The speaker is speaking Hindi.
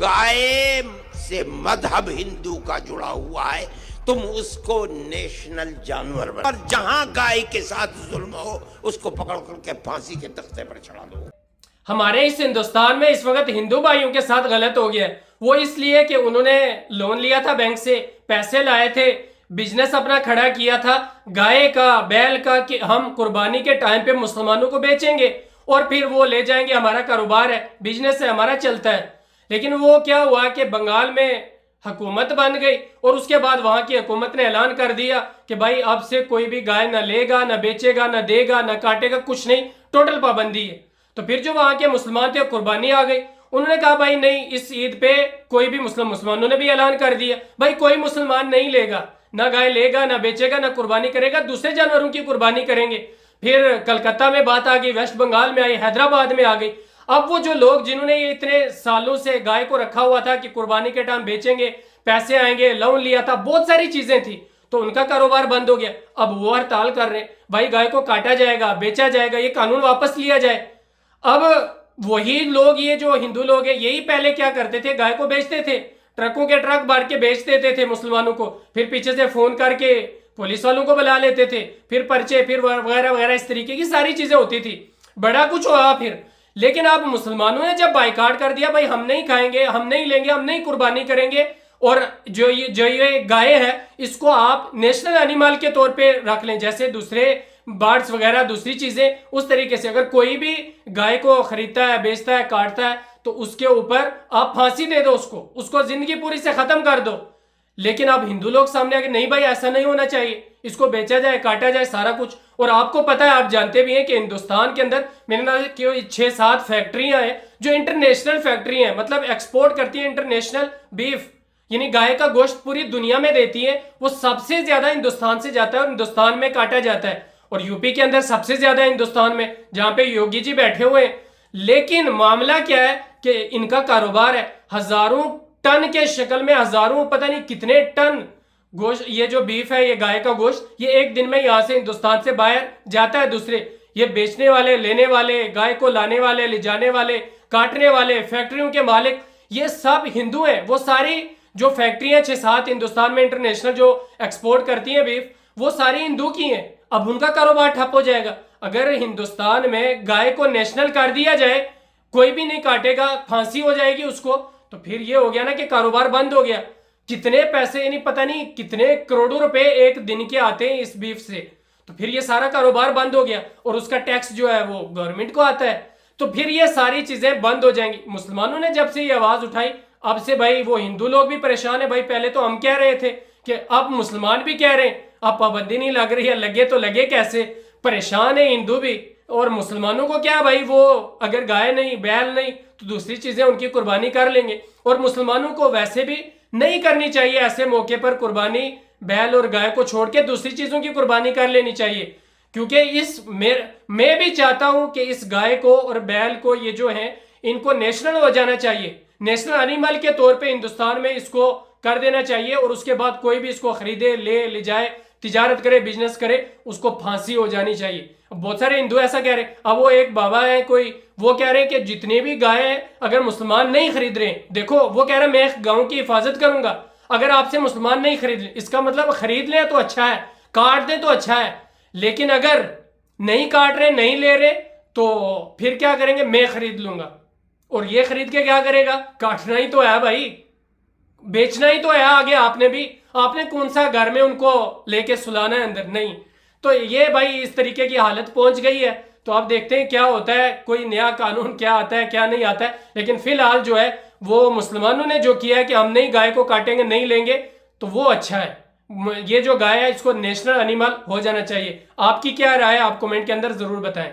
गाय से मजहब हिंदू का जुड़ा हुआ है, तुम उसको नेशनल जानवर बना, और जहां गाय के साथ जुल्म हो उसको पकड़ करके फांसी के तख्ते पर चढ़ा दो। हमारे इस हिंदुस्तान में इस वक्त हिंदू भाइयों के साथ गलत हो गया है। वो इसलिए कि उन्होंने लोन लिया था बैंक से, पैसे लाए थे, बिजनेस अपना खड़ा किया था गाय का, बैल का, कि हम कुर्बानी के टाइम पे मुसलमानों को बेचेंगे और फिर वो ले जाएंगे, हमारा कारोबार है, बिजनेस है, हमारा चलता है। लेकिन वो क्या हुआ कि बंगाल में हुकूमत बन गई और उसके बाद वहां की हुकूमत ने ऐलान कर दिया कि भाई अब से कोई भी गाय ना लेगा, ना बेचेगा, ना देगा, ना काटेगा, कुछ नहीं, टोटल पाबंदी है। तो फिर जो वहां के मुसलमान थे कुर्बानी आ गई, उन्होंने कहा भाई नहीं, इस ईद पे कोई भी मुसलमानों ने भी ऐलान कर दिया भाई कोई मुसलमान नहीं लेगा, ना गाय लेगा, ना बेचेगा, ना कुर्बानी करेगा, दूसरे जानवरों की कुर्बानी करेंगे। फिर कलकत्ता में बात आ गई, वेस्ट बंगाल में आई, हैदराबाद में आ गई। अब वो जो लोग जिन्होंने ये इतने सालों से गाय को रखा हुआ था कि कुर्बानी के टाइम बेचेंगे, पैसे आएंगे, लोन लिया था, बहुत सारी चीजें थी, तो उनका कारोबार बंद हो गया। अब वो हड़ताल कर रहे हैं भाई गाय को काटा जाएगा, बेचा जाएगा, ये कानून वापस लिया जाए। अब वही लोग, ये जो हिंदू लोग हैं, यही पहले क्या करते थे, गाय को बेचते थे, ट्रकों के ट्रक भर के बेच देते थे मुसलमानों को, फिर पीछे से फोन करके पुलिस वालों को बुला लेते थे, फिर पर्चे, फिर वगैरह वगैरह, इस तरीके की सारी चीजें होती थी, बड़ा कुछ हुआ फिर। लेकिन अब मुसलमानों ने जब बाइकाट कर दिया, भाई हम नहीं खाएंगे, हम नहीं लेंगे, हम नहीं कुर्बानी करेंगे, और जो ये गाय है इसको आप नेशनल एनिमल के तौर पे रख लें, जैसे दूसरे बर्ड्स वगैरह दूसरी चीजें, उस तरीके से अगर कोई भी गाय को खरीदता है, बेचता है, काटता है, तो उसके ऊपर आप फांसी दे दो, उसको जिंदगी पूरी से खत्म कर दो। लेकिन अब हिंदू लोग सामने आके नहीं भाई ऐसा नहीं होना चाहिए, इसको बेचा जाए, काटा जाए, सारा कुछ। और आपको पता है, आप जानते भी हैं कि हिंदुस्तान के अंदर मेरे नाम की 6-7 फैक्ट्रियां हैं जो इंटरनेशनल फैक्ट्री हैं, मतलब एक्सपोर्ट करती है इंटरनेशनल बीफ, यानी गाय का गोश्त पूरी दुनिया में देती है। वो सबसे ज्यादा हिंदुस्तान से जाता है और हिंदुस्तान में काटा जाता है, और यूपी के अंदर सबसे ज्यादा हिंदुस्तान में, जहां पे योगी जी बैठे हुए हैं। लेकिन मामला क्या है कि इनका कारोबार है, हजारों टन के शक्ल में, हजारों पता नहीं कितने टन गोश्त, ये जो बीफ है, ये गाय का गोश्त, ये एक दिन में यहां से हिंदुस्तान से बाहर जाता है दूसरे। ये बेचने वाले, लेने वाले, गाय को लाने वाले, ले जाने वाले, काटने वाले, फैक्ट्रियों के मालिक, ये सब हिंदू हैं। वो सारी जो फैक्ट्रियां 6-7 हिंदुस्तान में इंटरनेशनल जो एक्सपोर्ट करती हैं बीफ, वो सारी हिंदू की हैं। अब उनका कारोबार ठप हो जाएगा। अगर हिंदुस्तान में गाय को नेशनल कर दिया जाए, कोई भी नहीं काटेगा, फांसी हो जाएगी उसको, तो फिर ये हो गया ना कि कारोबार बंद हो गया। कितने पैसे, यानी पता नहीं कितने करोड़ों रुपए एक दिन के आते हैं इस बीफ से, तो फिर ये सारा कारोबार बंद हो गया, और उसका टैक्स जो है वो गवर्नमेंट को आता है, तो फिर ये सारी चीजें बंद हो जाएंगी। मुसलमानों ने जब से ये आवाज उठाई, अब से भाई वो हिंदू लोग भी परेशान है। भाई पहले तो हम कह रहे थे कि अब मुसलमान भी कह रहे हैं, अब पाबंदी नहीं लग रही है, लगे तो लगे कैसे, परेशान है हिंदू भी। और मुसलमानों को क्या भाई, वो अगर गाय नहीं, बैल नहीं, तो दूसरी चीजें उनकी कुर्बानी कर लेंगे। और मुसलमानों को वैसे भी नहीं करनी चाहिए ऐसे मौके पर कुर्बानी, बैल और गाय को छोड़ के दूसरी चीजों की कुर्बानी कर लेनी चाहिए। क्योंकि मैं भी चाहता हूं कि इस गाय को और बैल को, ये जो है, इनको नेशनल हो जाना चाहिए, नेशनल एनिमल के तौर पे हिंदुस्तान में इसको कर देना चाहिए। और उसके बाद कोई भी इसको खरीदे, ले जाए, तिजारत करे, बिजनेस करे, उसको फांसी हो जानी चाहिए। बहुत सारे हिंदू ऐसा कह रहे हैं। अब वो एक बाबा है कोई, वो कह रहे हैं कि जितने भी गाय हैं अगर मुसलमान नहीं खरीद रहे, देखो वो कह रहे हैं मैं गांव की हिफाजत करूंगा, अगर आपसे मुसलमान नहीं खरीद ले, इसका मतलब खरीद ले तो अच्छा है, काट दे तो अच्छा है, लेकिन अगर नहीं काट रहे, नहीं ले रहे, तो फिर क्या करेंगे, मैं खरीद लूंगा। और ये खरीद के क्या करेगा, काटना ही तो है भाई, बेचना ही तो है आगे। आपने कौन सा घर में उनको लेके सुलाना है अंदर, नहीं। तो ये भाई इस तरीके की हालत पहुंच गई है। तो अब देखते हैं क्या होता है, कोई नया कानून क्या आता है, क्या नहीं आता है। लेकिन फिलहाल जो है वो मुसलमानों ने जो किया है कि हम नहीं गाय को काटेंगे, नहीं लेंगे, तो वो अच्छा है। ये जो गाय है इसको नेशनल एनिमल हो जाना चाहिए। आपकी क्या राय है, आप कमेंट के अंदर जरूर बताएं।